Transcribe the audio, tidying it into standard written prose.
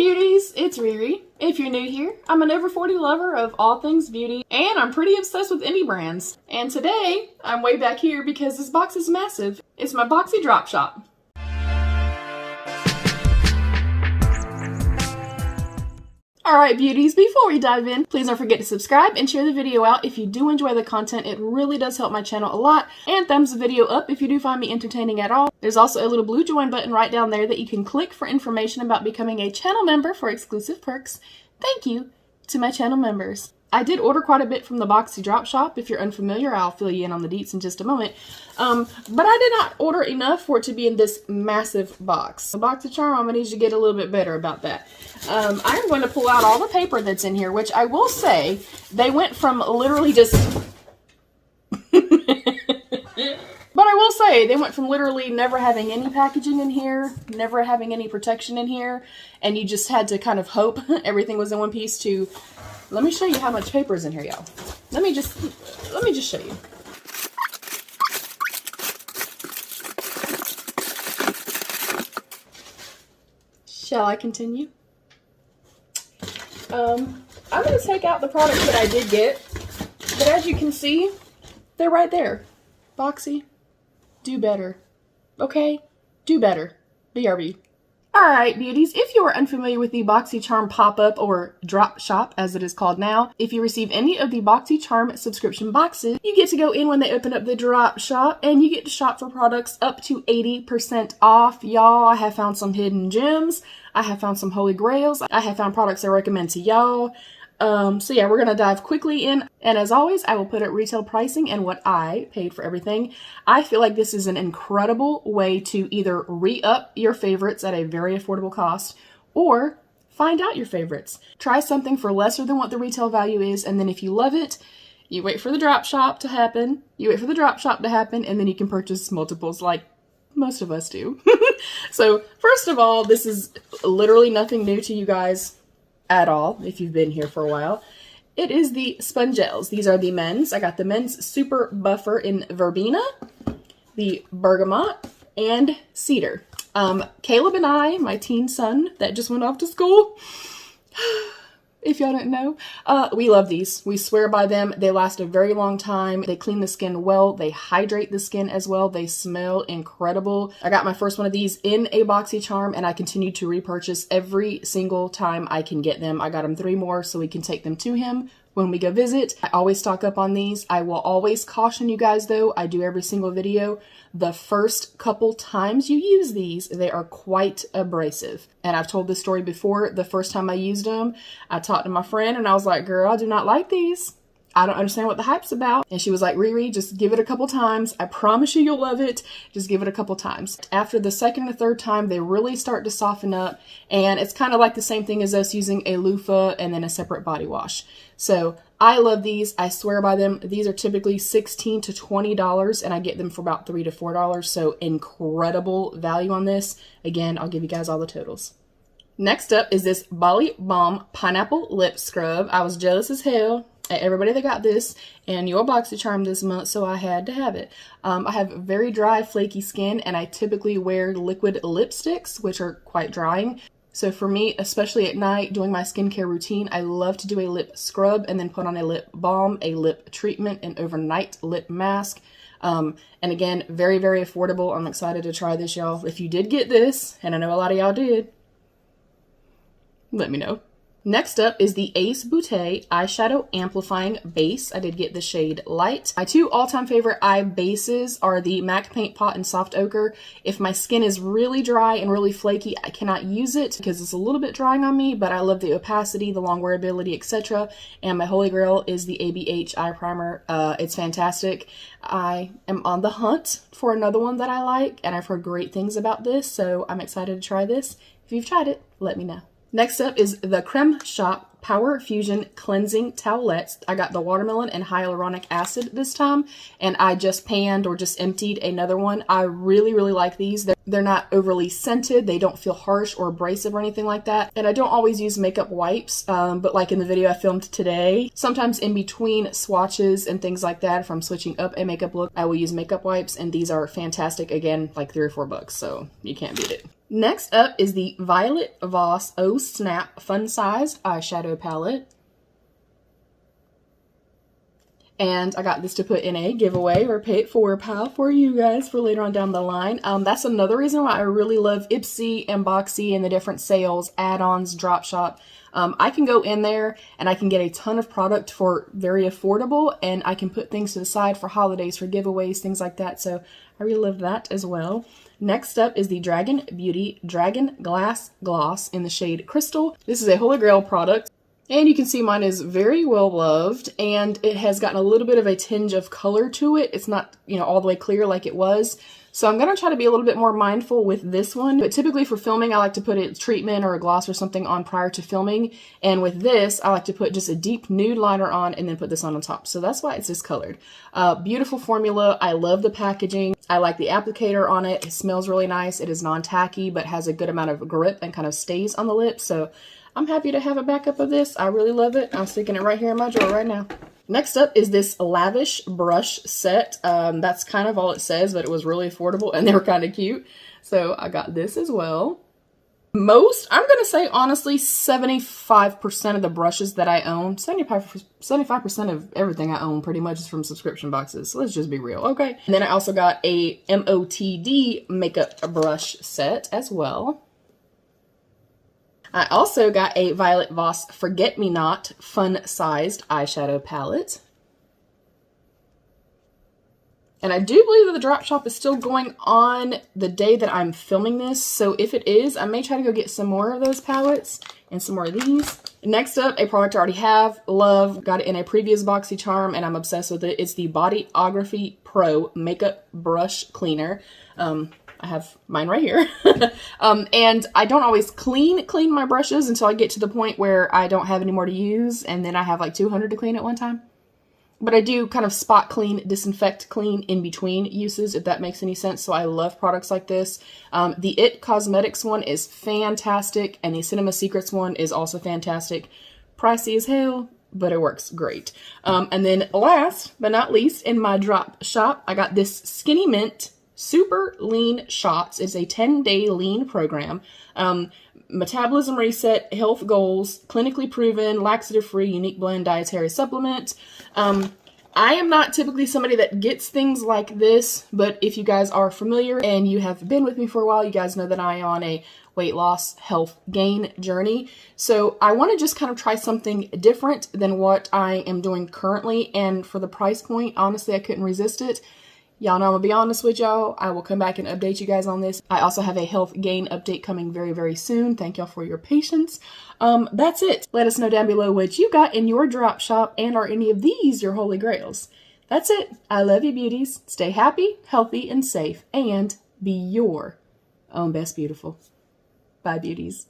beauties, it's Riri. If you're new here, I'm an over 40 lover of all things beauty, and I'm pretty obsessed with indie brands. And today, I'm way back here because this box is massive. It's my Boxy drop shop. Alright beauties, before we dive in, please don't forget to subscribe and share the video out if you do enjoy the content. It really does help my channel a lot. And thumbs the video up if you do find me entertaining at all. There's also a little blue join button right down there that you can click for information about becoming a channel member for exclusive perks. Thank you to my channel members. I did order quite a bit from the Boxy drop shop. If you're unfamiliar, I'll fill you in on the deets in just a moment. But I did not order enough for it to be in this massive box. The Boxycharm, I'm going to need you to get a little bit better about that. I'm going to pull out all the paper that's in here, which I will say, they went from literally just... But I will say, they went from literally never having any packaging in here, never having any protection in here, and you just had to kind of hope everything was in one piece to... Let me show you how much paper is in here, y'all. Let me just show you. Shall I continue? I'm going to take out the products that I did get, but as you can see, they're right there. Boxy, do better. Okay? Do better. BRB. Alright beauties, if you are unfamiliar with the Boxycharm pop-up or drop shop as it is called now, if you receive any of the Boxycharm subscription boxes, you get to go in when they open up the drop shop and you get to shop for products up to 80% off. Y'all, I have found some hidden gems, I have found some holy grails, I have found products I recommend to y'all. So yeah, we're going to dive quickly in. And as always, I will put at retail pricing and what I paid for everything. I feel like this is an incredible way to either re-up your favorites at a very affordable cost or find out your favorites. Try something for lesser than what the retail value is. And then if you love it, you wait for the drop shop to happen. And then you can purchase multiples like most of us do. So first of all, this is literally nothing new to you guys at all, if you've been here for a while. It is the Spongelles. These are the men's. I got the men's Super Buffer in Verbena, the Bergamot, and Cedar. Caleb and I, my teen son that just went off to school, if y'all didn't know, we love these. We swear by them. They last a very long time. They clean the skin well. They hydrate the skin as well. They smell incredible. I got my first one of these in a Boxycharm and I continue to repurchase every single time I can get them. I got him 3 more so we can take them to him when we go visit. I always stock up on these. I will always caution you guys though, I do every single video, the first couple times you use these, they are quite abrasive. And I've told this story before. The first time I used them, I talked to my friend and I was like, girl, I do not like these. I don't understand what the hype's about. And she was like, Riri, just give it a couple times. I promise you, you'll love it. Just give it a couple times. After the second or third time, they really start to soften up. And it's kind of like the same thing as us using a loofah and then a separate body wash. So I love these. I swear by them. These are typically $16 to $20 and I get them for about $3 to $4. So incredible value on this. Again, I'll give you guys all the totals. Next up is this Bali Balm Pineapple Lip Scrub. I was jealous as hell at everybody that got this and your Boxycharm this month, so I had to have it. I have very dry, flaky skin, and I typically wear liquid lipsticks, which are quite drying. So for me, especially at night, doing my skincare routine, I love to do a lip scrub and then put on a lip balm, a lip treatment, an overnight lip mask. And again, very, very affordable. I'm excited to try this, y'all. If you did get this, and I know a lot of y'all did, let me know. Next up is the Ace Beauté Eyeshadow Amplifying Base. I did get the shade Light. My 2 all-time favorite eye bases are the MAC Paint Pot and Soft Ochre. If my skin is really dry and really flaky, I cannot use it because it's a little bit drying on me, but I love the opacity, the long wearability, etc. And my holy grail is the ABH Eye Primer. It's fantastic. I am on the hunt for another one that I like, and I've heard great things about this, so I'm excited to try this. If you've tried it, let me know. Next up is the Creme Shop Power Fusion Cleansing Towelettes. I got the watermelon and hyaluronic acid this time, and I just panned or just emptied another one. I really, really like these. They're not overly scented. They don't feel harsh or abrasive or anything like that. And I don't always use makeup wipes, but like in the video I filmed today, sometimes in between swatches and things like that, if I'm switching up a makeup look, I will use makeup wipes, and these are fantastic. Again, like $3 or $4, so you can't beat it. Next up is the Violet Voss Oh Snap Fun Size Eyeshadow Palette. And I got this to put in a giveaway or pay it forward pile for you guys for later on down the line. That's another reason why I really love Ipsy and Boxy and the different sales, add-ons, drop shop. I can go in there and I can get a ton of product for very affordable, and I can put things to the side for holidays, for giveaways, things like that. So I really love that as well. Next up is the Dragon Beauty Dragon Glass Gloss in the shade Crystal. This is a Holy Grail product. And you can see mine is very well loved, and it has gotten a little bit of a tinge of color to it. It's not, you know, all the way clear like it was. So I'm going to try to be a little bit more mindful with this one. But typically for filming, I like to put a treatment or a gloss or something on prior to filming. And with this, I like to put just a deep nude liner on and then put this on top. So that's why it's discolored. Beautiful formula. I love the packaging. I like the applicator on it. It smells really nice. It is non-tacky, but has a good amount of grip and kind of stays on the lips. So I'm happy to have a backup of this. I really love it. I'm sticking it right here in my drawer right now. Next up is this Lavish Brush Set. That's kind of all it says, but it was really affordable and they were kind of cute. So I got this as well. I'm going to say honestly, 75% of the brushes that I own, 75% of everything I own pretty much is from subscription boxes. So let's just be real, okay? And then I also got a MOTD makeup brush set as well. I also got a Violet Voss Forget Me Not Fun Sized Eyeshadow Palette. And I do believe that the drop shop is still going on the day that I'm filming this. So if it is, I may try to go get some more of those palettes and some more of these. Next up, a product I already have, love, got it in a previous Boxycharm and I'm obsessed with it. It's the Bodyography Pro Makeup Brush Cleaner. I have mine right here. And I don't always clean my brushes until I get to the point where I don't have any more to use, and then I have like 200 to clean at one time. But I do kind of spot clean, disinfect clean in between uses, if that makes any sense. So I love products like this. The IT Cosmetics one is fantastic, and the Cinema Secrets one is also fantastic. Pricey as hell, but it works great. And then last but not least, in my drop shop, I got this Skinny Mint Super Lean Shots. It's a 10-day lean program. Metabolism reset, health goals, clinically proven, laxative-free, unique blend dietary supplement. I am not typically somebody that gets things like this, but if you guys are familiar and you have been with me for a while, you guys know that I am on a weight loss, health gain journey. So I want to just kind of try something different than what I am doing currently. And for the price point, honestly, I couldn't resist it. Y'all know I'm gonna be honest with y'all. I will come back and update you guys on this. I also have a health gain update coming very, very soon. Thank y'all for your patience. That's it. Let us know down below what you got in your drop shop, and are any of these your holy grails. That's it. I love you, beauties. Stay happy, healthy, and safe, and be your own best beautiful. Bye, beauties.